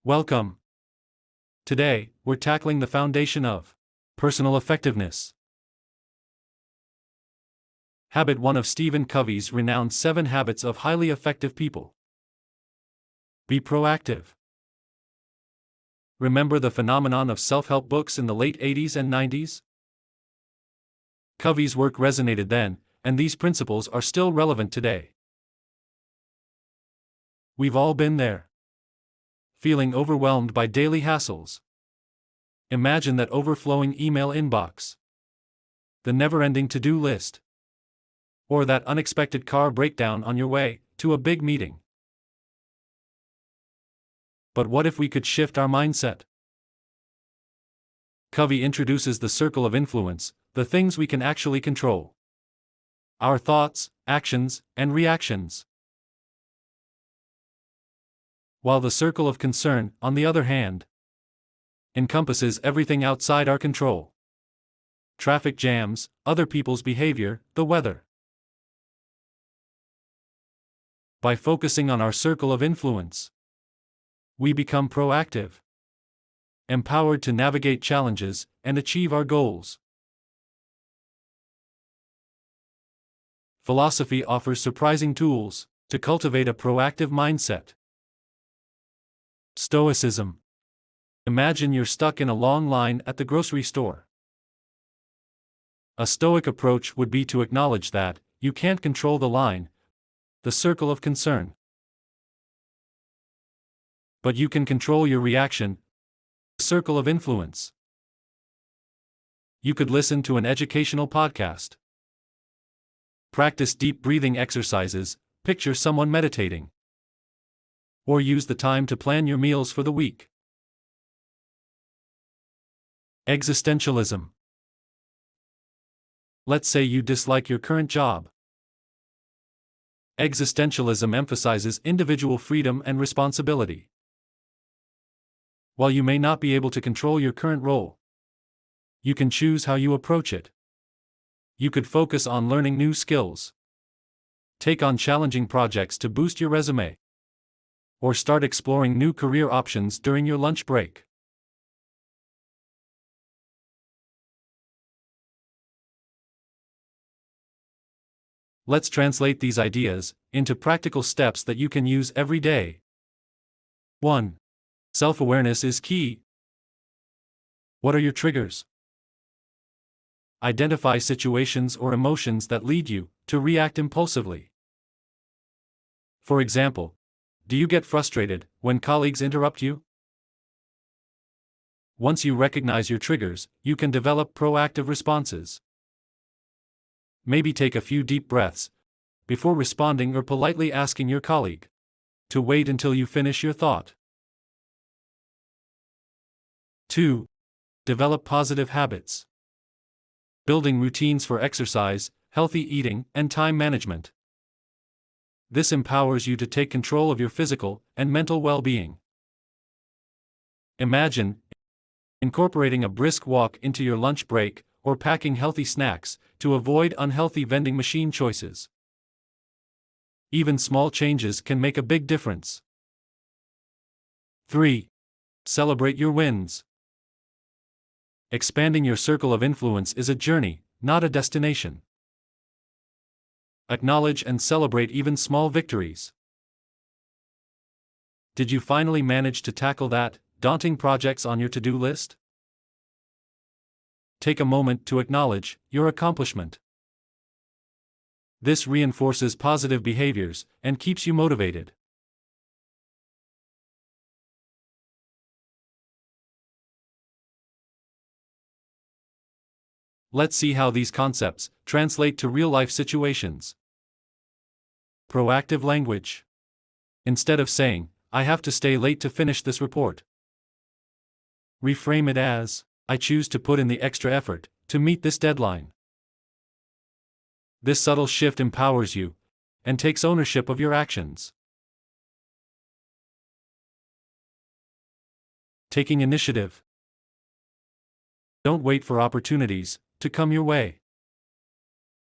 Welcome. Today, we're tackling the foundation of personal effectiveness. Habit 1 of Stephen Covey's renowned 7 Habits of Highly Effective People. Be proactive. Remember the phenomenon of self-help books in the late 80s and 90s? Covey's work resonated then, and these principles are still relevant today. We've all been there. Feeling overwhelmed by daily hassles. Imagine that overflowing email inbox. The never-ending to-do list. Or that unexpected car breakdown on your way to a big meeting. But what if we could shift our mindset? Covey introduces the circle of influence, the things we can actually control. Our thoughts, actions, and reactions. While the circle of concern, on the other hand, encompasses everything outside our control. Traffic jams, other people's behavior, the weather. By focusing on our circle of influence, we become proactive, empowered to navigate challenges and achieve our goals. Philosophy offers surprising tools to cultivate a proactive mindset. Stoicism. Imagine you're stuck in a long line at the grocery store. A Stoic approach would be to acknowledge that you can't control the line, the circle of concern. But you can control your reaction, the circle of influence. You could listen to an educational podcast. Practice deep breathing exercises, picture someone meditating. Or use the time to plan your meals for the week. Existentialism. Let's say you dislike your current job. Existentialism emphasizes individual freedom and responsibility. While you may not be able to control your current role, you can choose how you approach it. You could focus on learning new skills. Take on challenging projects to boost your resume. Or start exploring new career options during your lunch break. Let's translate these ideas into practical steps that you can use every day. 1. Self-awareness is key. What are your triggers? Identify situations or emotions that lead you to react impulsively. For example, do you get frustrated when colleagues interrupt you? Once you recognize your triggers, you can develop proactive responses. Maybe take a few deep breaths before responding or politely asking your colleague to wait until you finish your thought. 2. Develop positive habits. Building routines for exercise, healthy eating, and time management. This empowers you to take control of your physical and mental well-being. Imagine incorporating a brisk walk into your lunch break or packing healthy snacks to avoid unhealthy vending machine choices. Even small changes can make a big difference. 3. Celebrate your wins. Expanding your circle of influence is a journey, not a destination. Acknowledge and celebrate even small victories. Did you finally manage to tackle that daunting projects on your to-do list? Take a moment to acknowledge your accomplishment. This reinforces positive behaviors and keeps you motivated. Let's see how these concepts translate to real-life situations. Proactive language. Instead of saying, "I have to stay late to finish this report," reframe it as, "I choose to put in the extra effort to meet this deadline." This subtle shift empowers you and takes ownership of your actions. Taking initiative. Don't wait for opportunities to come your way.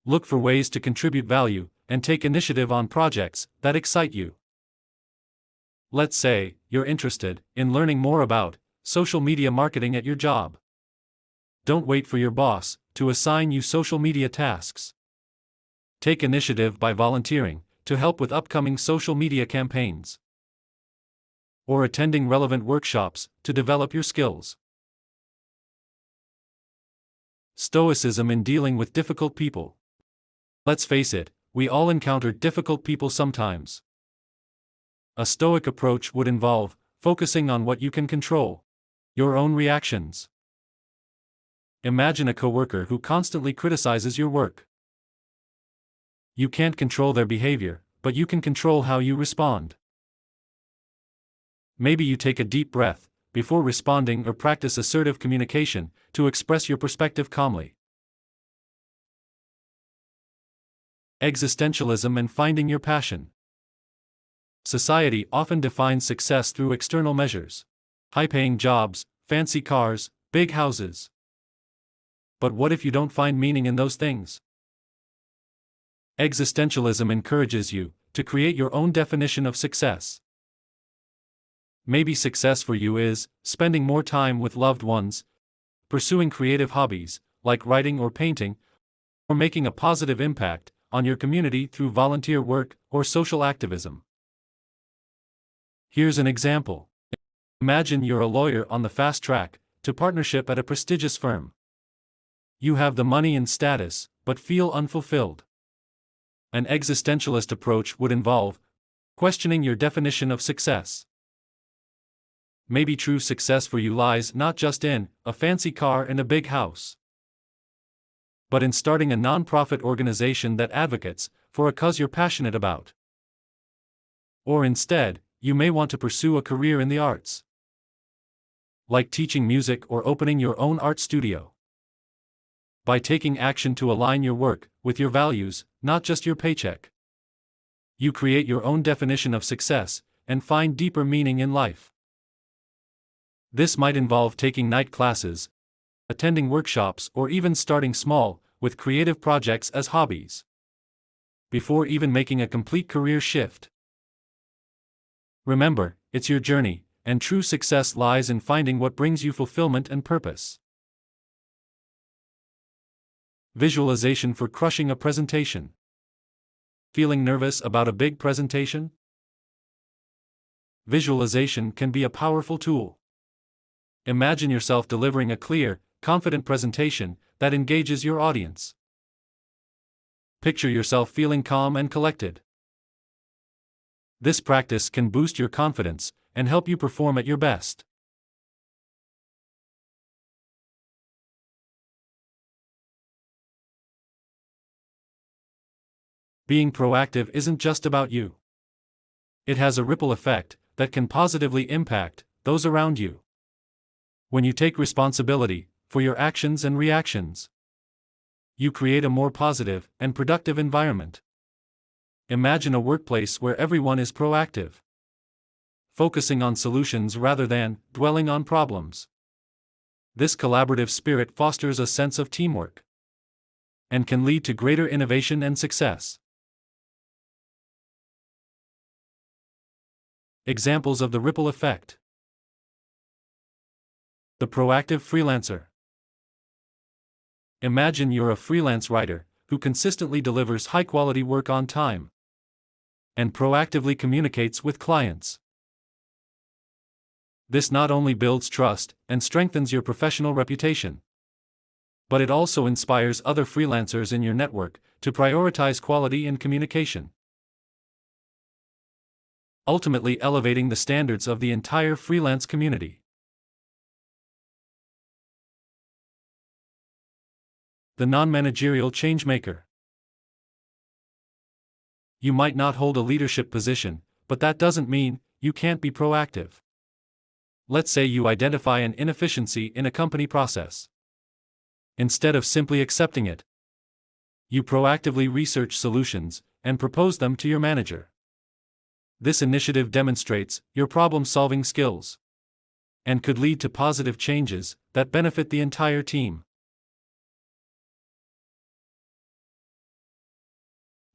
Look for ways to contribute value and take initiative on projects that excite you. Let's say you're interested in learning more about social media marketing at your job. Don't wait for your boss to assign you social media tasks. Take initiative by volunteering to help with upcoming social media campaigns, or attending relevant workshops to develop your skills. Stoicism in dealing with difficult people. Let's face it, we all encounter difficult people sometimes. A Stoic approach would involve focusing on what you can control, your own reactions. Imagine a coworker who constantly criticizes your work. You can't control their behavior, but you can control how you respond. Maybe you take a deep breath before responding or practice assertive communication to express your perspective calmly. Existentialism and finding your passion. Society often defines success through external measures: high-paying jobs, fancy cars, big houses. But what if you don't find meaning in those things? Existentialism encourages you to create your own definition of success. Maybe success for you is spending more time with loved ones, pursuing creative hobbies like writing or painting, or making a positive impact on your community through volunteer work or social activism. Here's an example. Imagine you're a lawyer on the fast track to partnership at a prestigious firm. You have the money and status, but feel unfulfilled. An existentialist approach would involve questioning your definition of success. Maybe true success for you lies not just in a fancy car and a big house, but in starting a non-profit organization that advocates for a cause you're passionate about. Or instead, you may want to pursue a career in the arts, like teaching music or opening your own art studio. By taking action to align your work with your values, not just your paycheck, you create your own definition of success and find deeper meaning in life. This might involve taking night classes, attending workshops, or even starting small with creative projects as hobbies, before even making a complete career shift. Remember, it's your journey, and true success lies in finding what brings you fulfillment and purpose. Visualization for crushing a presentation. Feeling nervous about a big presentation? Visualization can be a powerful tool. Imagine yourself delivering a clear, confident presentation that engages your audience. Picture yourself feeling calm and collected. This practice can boost your confidence and help you perform at your best. Being proactive isn't just about you. It has a ripple effect that can positively impact those around you. When you take responsibility for your actions and reactions, you create a more positive and productive environment. Imagine a workplace where everyone is proactive, focusing on solutions rather than dwelling on problems. This collaborative spirit fosters a sense of teamwork and can lead to greater innovation and success. Examples of the ripple effect. The proactive freelancer. Imagine you're a freelance writer who consistently delivers high-quality work on time and proactively communicates with clients. This not only builds trust and strengthens your professional reputation, but it also inspires other freelancers in your network to prioritize quality and communication, ultimately elevating the standards of the entire freelance community. The non-managerial changemaker. You might not hold a leadership position, but that doesn't mean you can't be proactive. Let's say you identify an inefficiency in a company process. Instead of simply accepting it, you proactively research solutions and propose them to your manager. This initiative demonstrates your problem-solving skills and could lead to positive changes that benefit the entire team.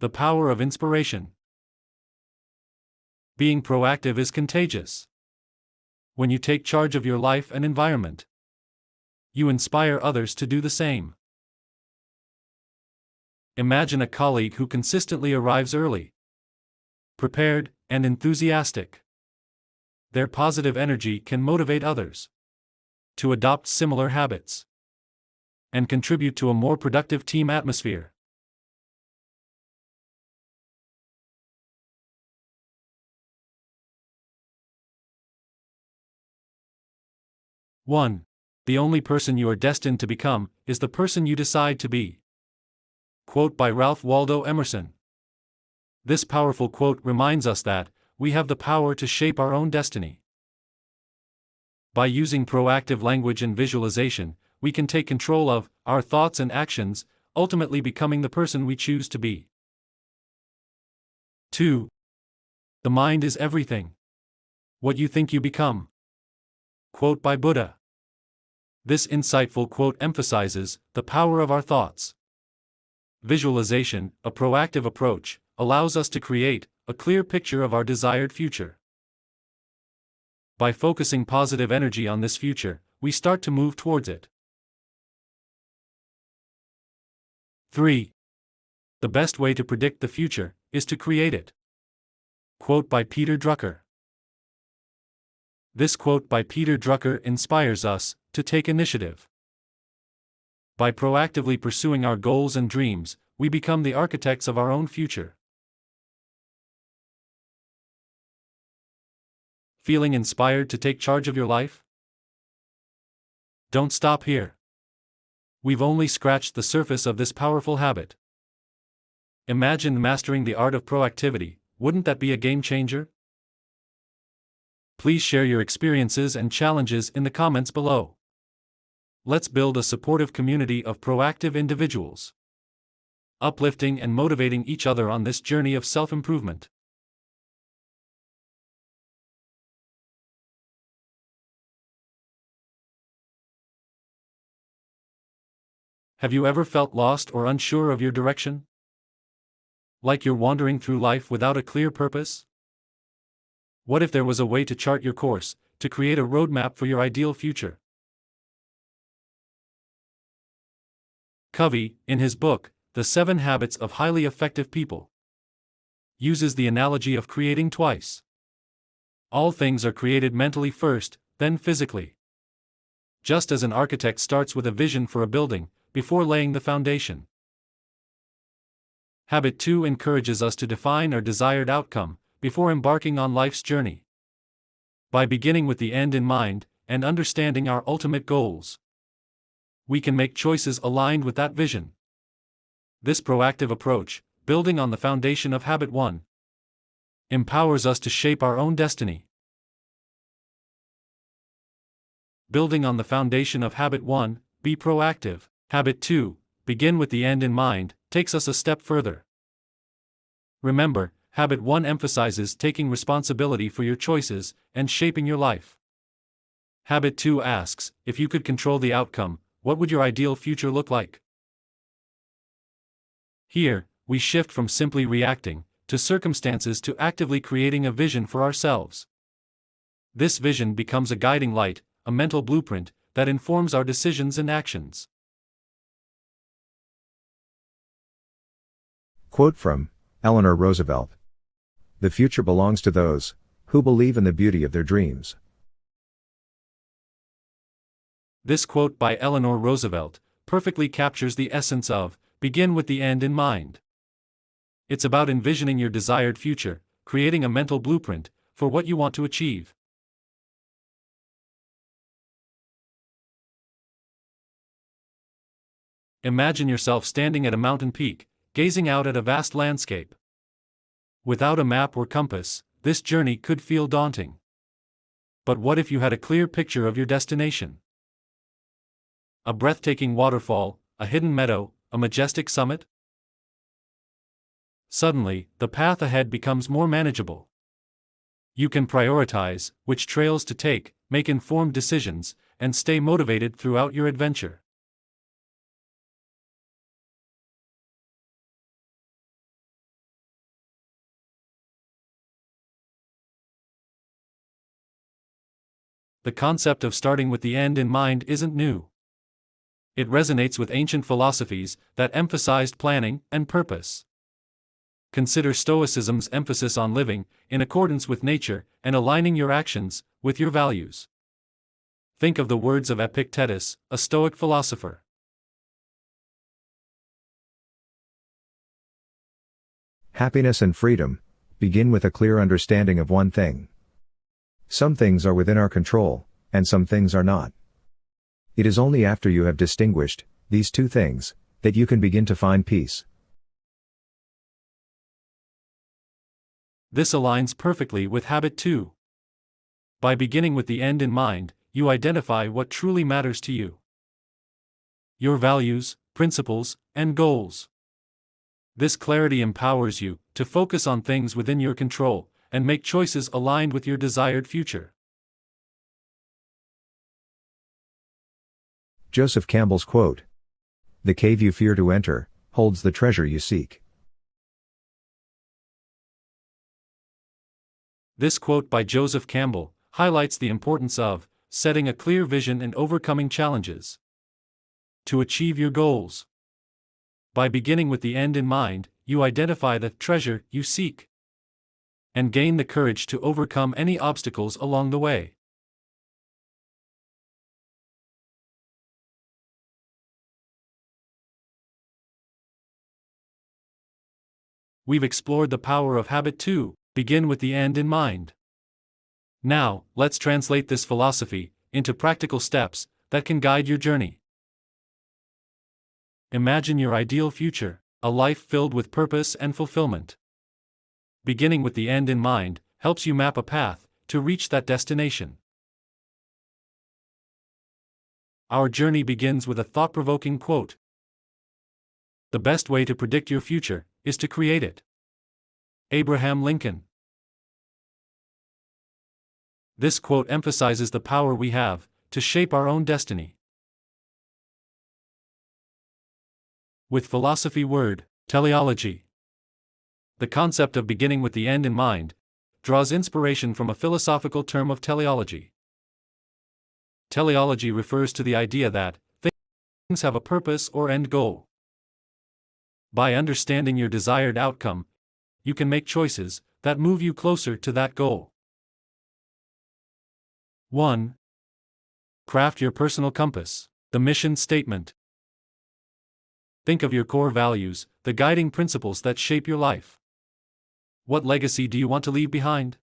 The power of inspiration. Being proactive is contagious. When you take charge of your life and environment, you inspire others to do the same. Imagine a colleague who consistently arrives early, prepared, and enthusiastic. Their positive energy can motivate others to adopt similar habits and contribute to a more productive team atmosphere. One. The only person you are destined to become is the person you decide to be. Quote by Ralph Waldo Emerson. This powerful quote reminds us that we have the power to shape our own destiny. By using proactive language and visualization, we can take control of our thoughts and actions, ultimately becoming the person we choose to be. 2. The mind is everything. What you think you become. Quote by Buddha. This insightful quote emphasizes the power of our thoughts. Visualization, a proactive approach, allows us to create a clear picture of our desired future. By focusing positive energy on this future, we start to move towards it. 3. The best way to predict the future is to create it. Quote by Peter Drucker. This quote by Peter Drucker inspires us to take initiative. By proactively pursuing our goals and dreams, we become the architects of our own future. Feeling inspired to take charge of your life? Don't stop here. We've only scratched the surface of this powerful habit. Imagine mastering the art of proactivity. Wouldn't that be a game changer? Please share your experiences and challenges in the comments below. Let's build a supportive community of proactive individuals, uplifting and motivating each other on this journey of self-improvement. Have you ever felt lost or unsure of your direction? Like you're wandering through life without a clear purpose? What if there was a way to chart your course, to create a roadmap for your ideal future? Covey, in his book, The 7 Habits of Highly Effective People, uses the analogy of creating twice. All things are created mentally first, then physically. Just as an architect starts with a vision for a building, before laying the foundation. Habit 2 encourages us to define our desired outcome, before embarking on life's journey. By beginning with the end in mind, and understanding our ultimate goals, we can make choices aligned with that vision. This proactive approach, building on the foundation of Habit 1, empowers us to shape our own destiny. Building on the foundation of Habit 1, be proactive. Habit 2, begin with the end in mind, takes us a step further. Remember, Habit 1 emphasizes taking responsibility for your choices and shaping your life. Habit 2 asks, if you could control the outcome, what would your ideal future look like? Here, we shift from simply reacting to circumstances to actively creating a vision for ourselves. This vision becomes a guiding light, a mental blueprint that informs our decisions and actions. Quote from Eleanor Roosevelt. The future belongs to those who believe in the beauty of their dreams. This quote by Eleanor Roosevelt perfectly captures the essence of begin with the end in mind. It's about envisioning your desired future, creating a mental blueprint for what you want to achieve. Imagine yourself standing at a mountain peak, gazing out at a vast landscape. Without a map or compass, this journey could feel daunting. But what if you had a clear picture of your destination? A breathtaking waterfall, a hidden meadow, a majestic summit? Suddenly, the path ahead becomes more manageable. You can prioritize which trails to take, make informed decisions, and stay motivated throughout your adventure. The concept of starting with the end in mind isn't new. It resonates with ancient philosophies that emphasized planning and purpose. Consider Stoicism's emphasis on living in accordance with nature and aligning your actions with your values. Think of the words of Epictetus, a Stoic philosopher. Happiness and freedom begin with a clear understanding of one thing. Some things are within our control, and some things are not. It is only after you have distinguished these two things that you can begin to find peace. This aligns perfectly with habit 2. By beginning with the end in mind, you identify what truly matters to you. Your values, principles, and goals. This clarity empowers you to focus on things within your control and make choices aligned with your desired future. Joseph Campbell's quote, "The cave you fear to enter holds the treasure you seek." This quote by Joseph Campbell highlights the importance of setting a clear vision and overcoming challenges to achieve your goals. By beginning with the end in mind, you identify the treasure you seek and gain the courage to overcome any obstacles along the way. We've explored the power of habit 2, begin with the end in mind. Now, let's translate this philosophy into practical steps that can guide your journey. Imagine your ideal future, a life filled with purpose and fulfillment. Beginning with the end in mind helps you map a path to reach that destination. Our journey begins with a thought-provoking quote. The best way to predict your future is to create it. Abraham Lincoln. This quote emphasizes the power we have to shape our own destiny. With philosophy word, teleology. The concept of beginning with the end in mind draws inspiration from a philosophical term of teleology. Teleology refers to the idea that things have a purpose or end goal. By understanding your desired outcome, you can make choices that move you closer to that goal. 1. Craft your personal compass, the mission statement. Think of your core values, the guiding principles that shape your life. What legacy do you want to leave behind?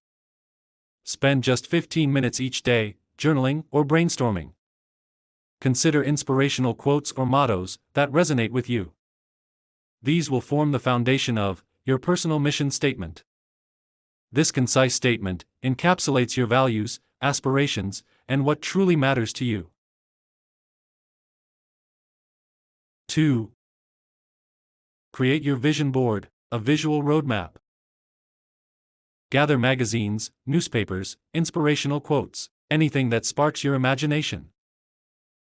Spend just 15 minutes each day, journaling or brainstorming. Consider inspirational quotes or mottos that resonate with you. These will form the foundation of your personal mission statement. This concise statement encapsulates your values, aspirations, and what truly matters to you. 2. Create your vision board, a visual roadmap. Gather magazines, newspapers, inspirational quotes, anything that sparks your imagination.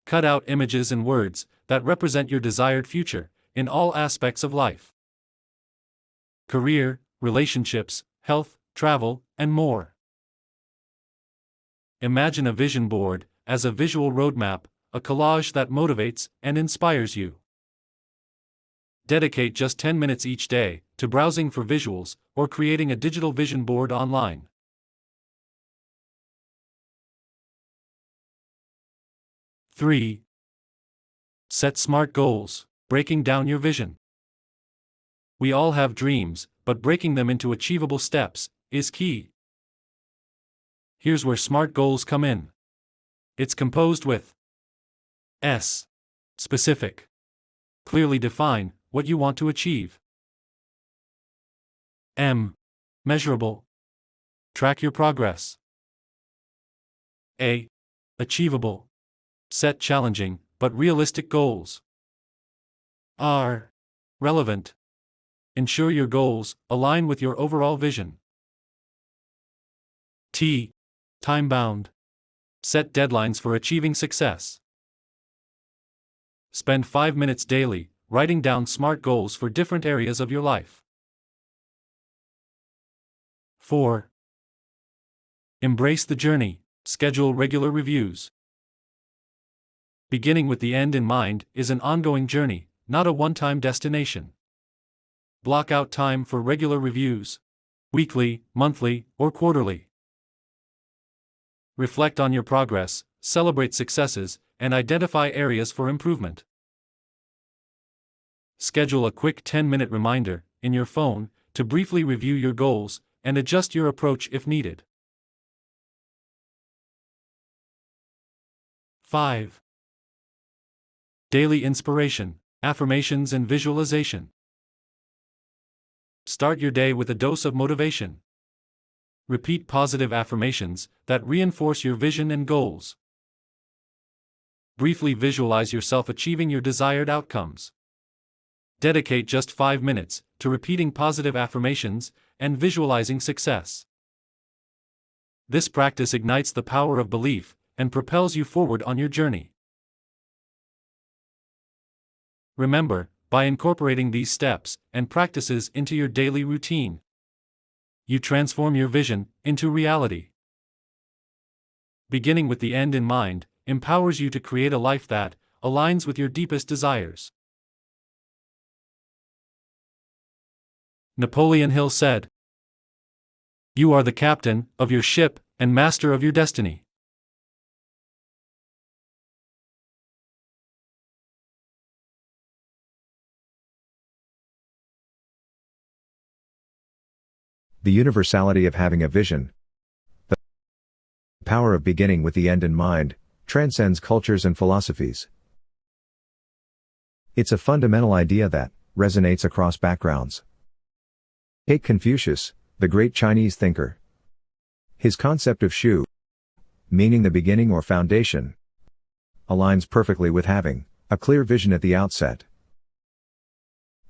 Cut out images and words that represent your desired future in all aspects of life. Career, relationships, health, travel, and more. Imagine a vision board as a visual roadmap, a collage that motivates and inspires you. Dedicate just 10 minutes each day to browsing for visuals or creating a digital vision board online. 3. Set SMART goals, breaking down your vision. We all have dreams, but breaking them into achievable steps is key. Here's where SMART goals come in. It's composed with S. Specific. Clearly define what you want to achieve. M. Measurable. Track your progress. A. Achievable. Set challenging but realistic goals. R. Relevant. Ensure your goals align with your overall vision. T. Time-bound. Set deadlines for achieving success. Spend 5 minutes daily writing down SMART goals for different areas of your life. 4. Embrace the journey, Schedule regular reviews. Beginning with the end in mind is an ongoing journey, not a one-time destination. Block out time for regular reviews, weekly, monthly, or quarterly. Reflect on your progress, celebrate successes, and identify areas for improvement. Schedule a quick 10-minute reminder in your phone to briefly review your goals and adjust your approach if needed. 5. Daily inspiration, affirmations and visualization. Start your day with a dose of motivation. Repeat positive affirmations that reinforce your vision and goals. Briefly visualize yourself achieving your desired outcomes. Dedicate just 5 minutes to repeating positive affirmations and visualizing success. This practice ignites the power of belief and propels you forward on your journey. Remember, by incorporating these steps and practices into your daily routine, you transform your vision into reality. Beginning with the end in mind empowers you to create a life that aligns with your deepest desires. Napoleon Hill said, "You are the captain of your ship and master of your destiny." The universality of having a vision. The power of beginning with the end in mind transcends cultures and philosophies. It's a fundamental idea that resonates across backgrounds. Take Confucius, the great Chinese thinker. His concept of shu, meaning the beginning or foundation, aligns perfectly with having a clear vision at the outset.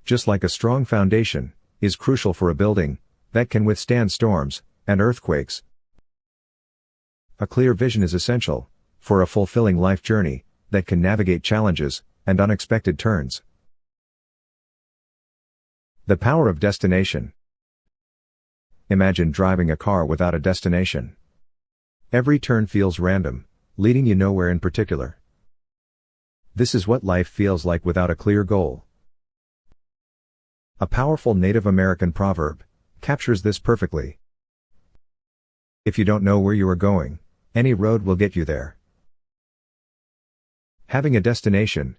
Just like a strong foundation is crucial for a building that can withstand storms and earthquakes, a clear vision is essential for a fulfilling life journey that can navigate challenges and unexpected turns. The power of destination. Imagine driving a car without a destination. Every turn feels random, leading you nowhere in particular. This is what life feels like without a clear goal. A powerful Native American proverb captures this perfectly. If you don't know where you are going, any road will get you there. Having a destination,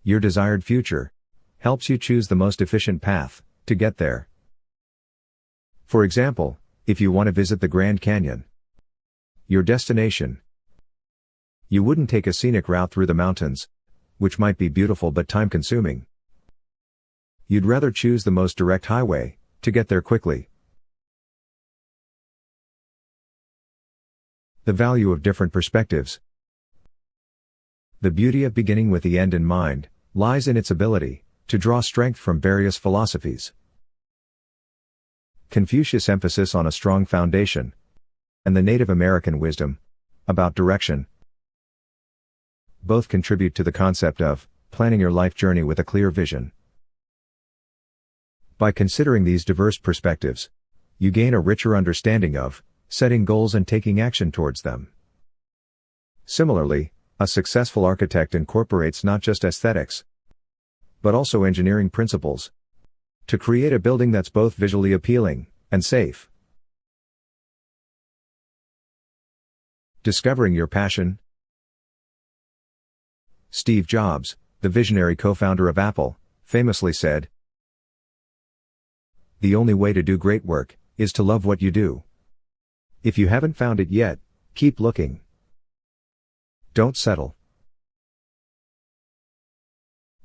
your desired future, helps you choose the most efficient path to get there. For example, if you want to visit the Grand Canyon, your destination, you wouldn't take a scenic route through the mountains, which might be beautiful but time-consuming. You'd rather choose the most direct highway to get there quickly. The value of different perspectives. The beauty of beginning with the end in mind lies in its ability to draw strength from various philosophies. Confucius' emphasis on a strong foundation, and the Native American wisdom about direction, both contribute to the concept of planning your life journey with a clear vision. By considering these diverse perspectives, you gain a richer understanding of setting goals and taking action towards them. Similarly, a successful architect incorporates not just aesthetics, but also engineering principles to create a building that's both visually appealing and safe. Discovering your passion. Steve Jobs, the visionary co-founder of Apple, famously said, "The only way to do great work is to love what you do. If you haven't found it yet, keep looking. Don't settle."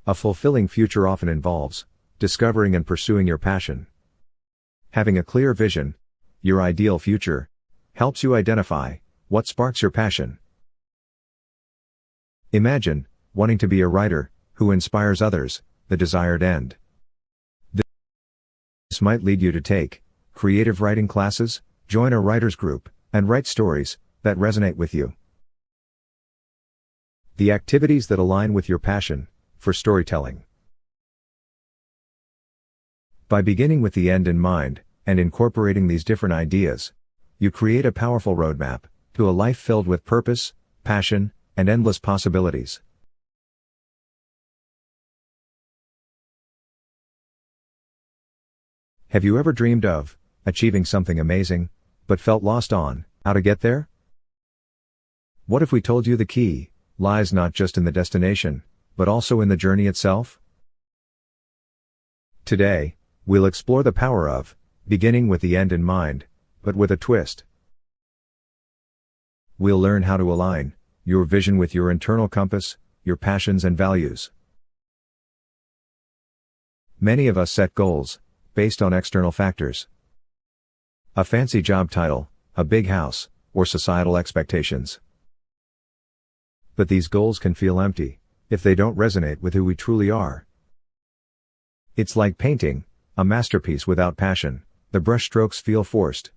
A fulfilling future often involves discovering and pursuing your passion. Having a clear vision, your ideal future, helps you identify what sparks your passion. Imagine wanting to be a writer who inspires others, the desired end. This might lead you to take creative writing classes, join a writer's group, and write stories that resonate with you. The activities that align with your passion for storytelling. By beginning with the end in mind and incorporating these different ideas, you create a powerful roadmap to a life filled with purpose, passion, and endless possibilities. Have you ever dreamed of achieving something amazing, but felt lost on how to get there? What if we told you the key lies not just in the destination, but also in the journey itself? Today, we'll explore the power of beginning with the end in mind, but with a twist. We'll learn how to align your vision with your internal compass, your passions and values. Many of us set goals based on external factors. A fancy job title, a big house, or societal expectations. But these goals can feel empty if they don't resonate with who we truly are. It's like painting a masterpiece without passion. The brushstrokes feel forced.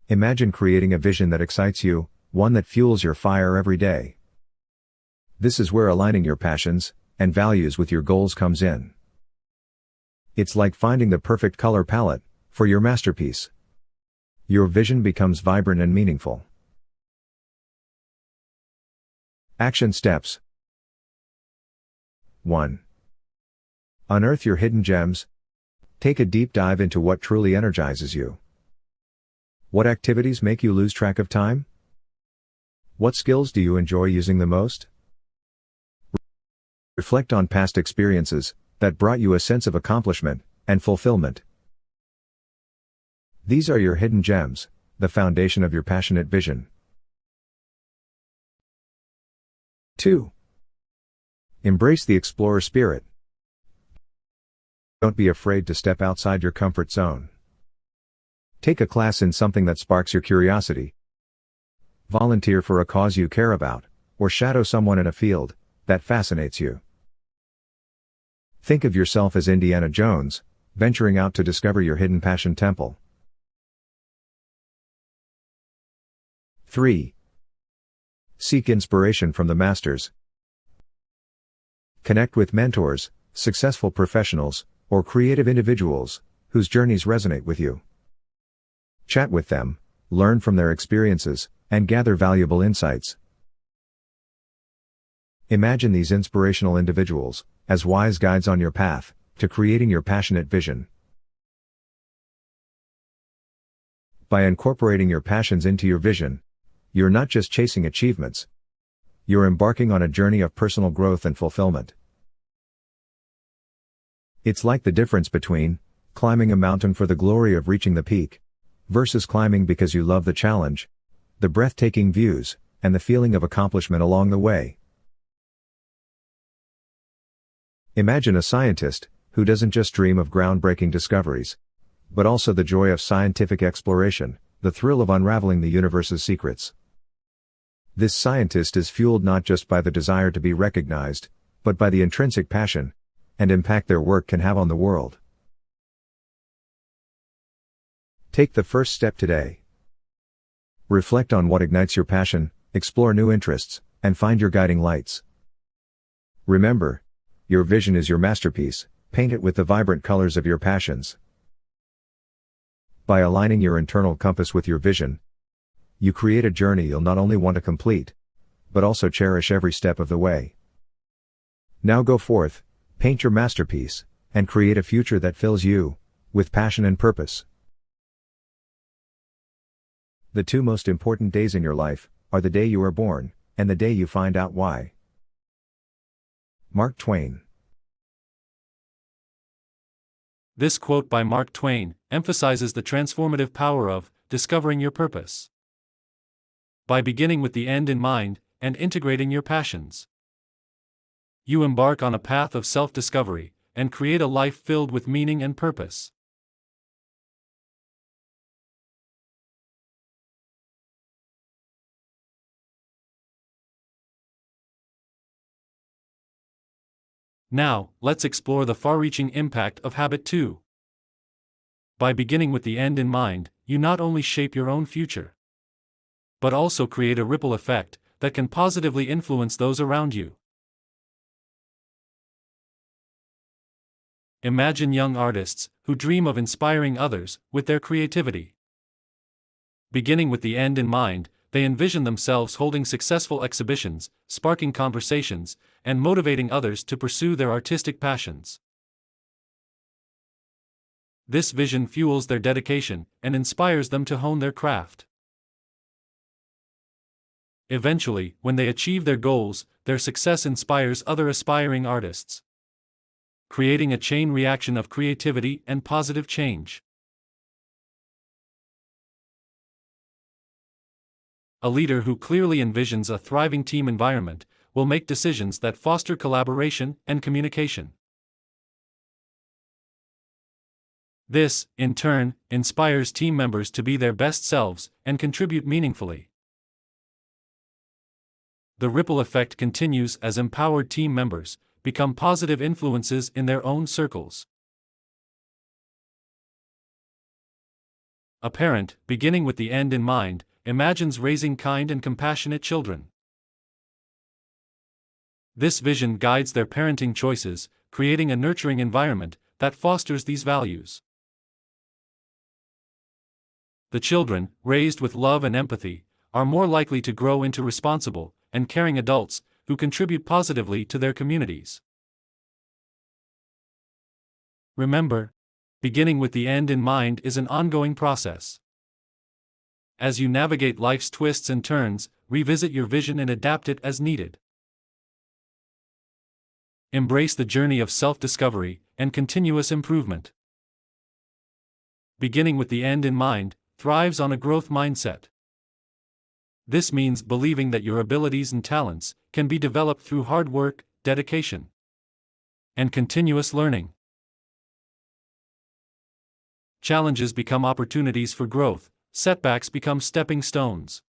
Imagine creating a vision that excites you, one that fuels your fire every day. This is where aligning your passions and values with your goals comes in. It's like finding the perfect color palette for your masterpiece. Your vision becomes vibrant and meaningful. Action steps. 1. Unearth your hidden gems. Take a deep dive into what truly energizes you. What activities make you lose track of time? What skills do you enjoy using the most? Reflect on past experiences that brought you a sense of accomplishment and fulfillment. These are your hidden gems, the foundation of your passionate vision. 2. Embrace the explorer spirit. Don't be afraid to step outside your comfort zone. Take a class in something that sparks your curiosity. Volunteer for a cause you care about, or shadow someone in a field that fascinates you. Think of yourself as Indiana Jones, venturing out to discover your hidden passion temple. 3. Seek inspiration from the masters. Connect with mentors, successful professionals, or creative individuals whose journeys resonate with you. Chat with them, learn from their experiences, and gather valuable insights. Imagine these inspirational individuals as wise guides on your path to creating your passionate vision. By incorporating your passions into your vision, you're not just chasing achievements. You're embarking on a journey of personal growth and fulfillment. It's like the difference between climbing a mountain for the glory of reaching the peak versus climbing because you love the challenge, the breathtaking views, and the feeling of accomplishment along the way. Imagine a scientist who doesn't just dream of groundbreaking discoveries, but also the joy of scientific exploration, the thrill of unraveling the universe's secrets. This scientist is fueled not just by the desire to be recognized, but by the intrinsic passion and impact their work can have on the world. Take the first step today. Reflect on what ignites your passion, explore new interests, and find your guiding lights. Remember, your vision is your masterpiece, paint it with the vibrant colors of your passions. By aligning your internal compass with your vision, you create a journey you'll not only want to complete, but also cherish every step of the way. Now go forth, paint your masterpiece, and create a future that fills you with passion and purpose. The two most important days in your life are the day you are born and the day you find out why. Mark Twain. This quote by Mark Twain emphasizes the transformative power of discovering your purpose. By beginning with the end in mind and integrating your passions, you embark on a path of self-discovery and create a life filled with meaning and purpose. Now, let's explore the far-reaching impact of habit 2. By beginning with the end in mind, you not only shape your own future, but also create a ripple effect that can positively influence those around you. Imagine young artists who dream of inspiring others with their creativity. Beginning with the end in mind, they envision themselves holding successful exhibitions, sparking conversations, and motivating others to pursue their artistic passions. This vision fuels their dedication and inspires them to hone their craft. Eventually, when they achieve their goals, their success inspires other aspiring artists, creating a chain reaction of creativity and positive change. A leader who clearly envisions a thriving team environment will make decisions that foster collaboration and communication. This, in turn, inspires team members to be their best selves and contribute meaningfully. The ripple effect continues as empowered team members become positive influences in their own circles. A parent, beginning with the end in mind, imagines raising kind and compassionate children. This vision guides their parenting choices, creating a nurturing environment that fosters these values. The children, raised with love and empathy, are more likely to grow into responsible and caring adults who contribute positively to their communities. Remember, beginning with the end in mind is an ongoing process. As you navigate life's twists and turns, revisit your vision and adapt it as needed. Embrace the journey of self-discovery and continuous improvement. Beginning with the end in mind thrives on a growth mindset. This means believing that your abilities and talents can be developed through hard work, dedication, and continuous learning. Challenges become opportunities for growth, setbacks become stepping stones.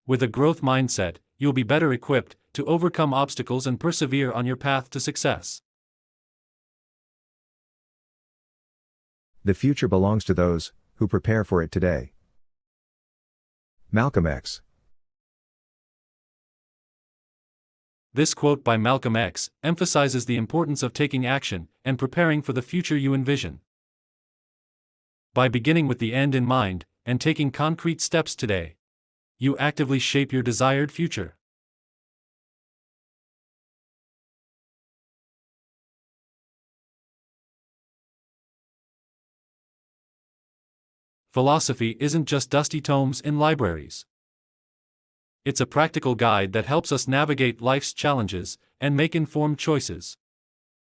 With a growth mindset, you'll be better equipped to overcome obstacles and persevere on your path to success. The future belongs to those who prepare for it today. Malcolm X. This quote by Malcolm X emphasizes the importance of taking action and preparing for the future you envision. By beginning with the end in mind and taking concrete steps today, you actively shape your desired future. Philosophy isn't just dusty tomes in libraries. It's a practical guide that helps us navigate life's challenges and make informed choices.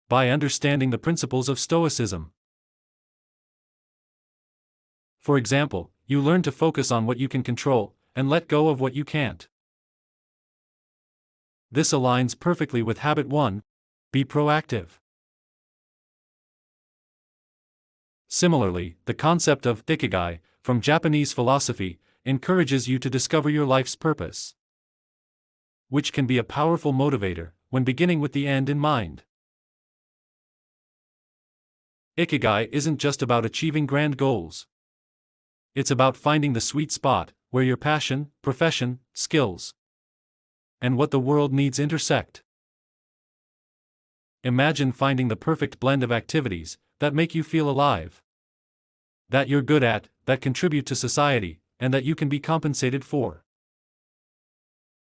By understanding the principles of Stoicism. For example, you learn to focus on what you can control and let go of what you can't. This aligns perfectly with habit 1: be proactive. Similarly, the concept of ikigai, from Japanese philosophy, encourages you to discover your life's purpose, which can be a powerful motivator when beginning with the end in mind. Ikigai isn't just about achieving grand goals. It's about finding the sweet spot where your passion, profession, skills, and what the world needs intersect. Imagine finding the perfect blend of activities that make you feel alive, that you're good at, that contribute to society, and that you can be compensated for.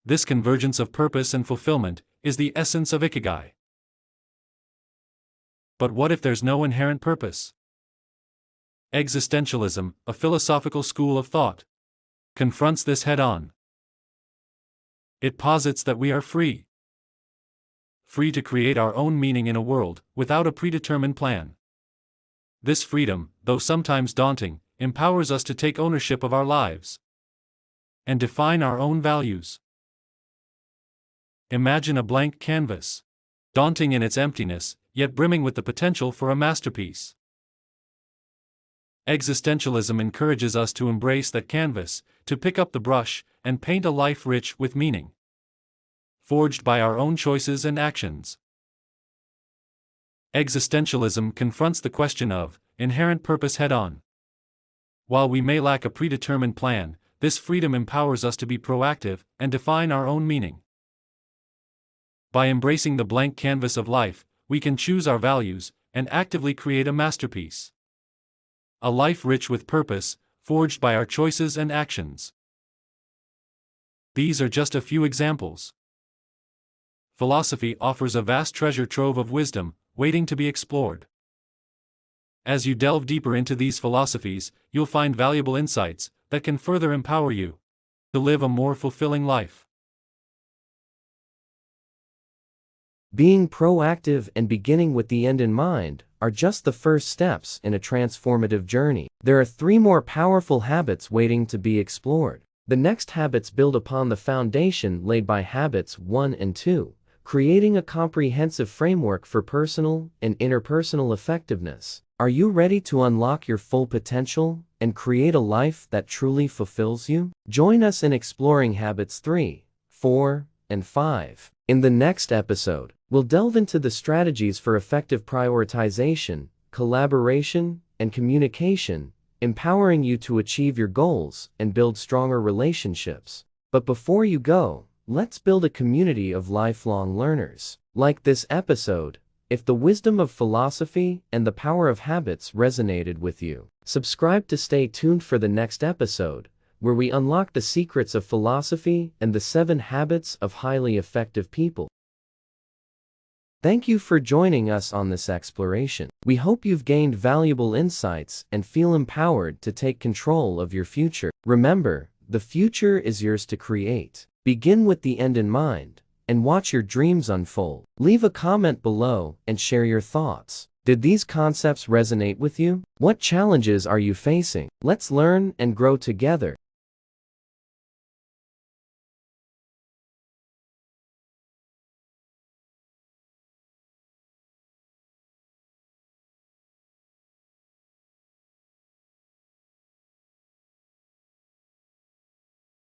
This convergence of purpose and fulfillment is the essence of ikigai. But what if there's no inherent purpose? Existentialism, a philosophical school of thought, confronts this head-on. It posits that we are free to create our own meaning in a world without a predetermined plan. This freedom, though sometimes daunting, empowers us to take ownership of our lives and define our own values. Imagine a blank canvas, daunting in its emptiness, yet brimming with the potential for a masterpiece. Existentialism encourages us to embrace that canvas, to pick up the brush, and paint a life rich with meaning, forged by our own choices and actions. Existentialism confronts the question of inherent purpose head-on. While we may lack a predetermined plan, this freedom empowers us to be proactive and define our own meaning. By embracing the blank canvas of life, we can choose our values and actively create a masterpiece. A life rich with purpose, forged by our choices and actions. These are just a few examples. Philosophy offers a vast treasure trove of wisdom, waiting to be explored. As you delve deeper into these philosophies, you'll find valuable insights that can further empower you to live a more fulfilling life. Being proactive and beginning with the end in mind are just the first steps in a transformative journey. There are 3 more powerful habits waiting to be explored. The next habits build upon the foundation laid by habits 1 and 2, creating a comprehensive framework for personal and interpersonal effectiveness. Are you ready to unlock your full potential and create a life that truly fulfills you? Join us in exploring habits 3, 4, and 5. In the next episode, we'll delve into the strategies for effective prioritization, collaboration, and communication, empowering you to achieve your goals and build stronger relationships. But before you go, let's build a community of lifelong learners. Like this episode, if the wisdom of philosophy and the power of habits resonated with you, subscribe to stay tuned for the next episode, where we unlock the secrets of philosophy and the 7 habits of highly effective people. Thank you for joining us on this exploration. We hope you've gained valuable insights and feel empowered to take control of your future. Remember, the future is yours to create. Begin with the end in mind, and watch your dreams unfold. Leave a comment below and share your thoughts. Did these concepts resonate with you? What challenges are you facing? Let's learn and grow together.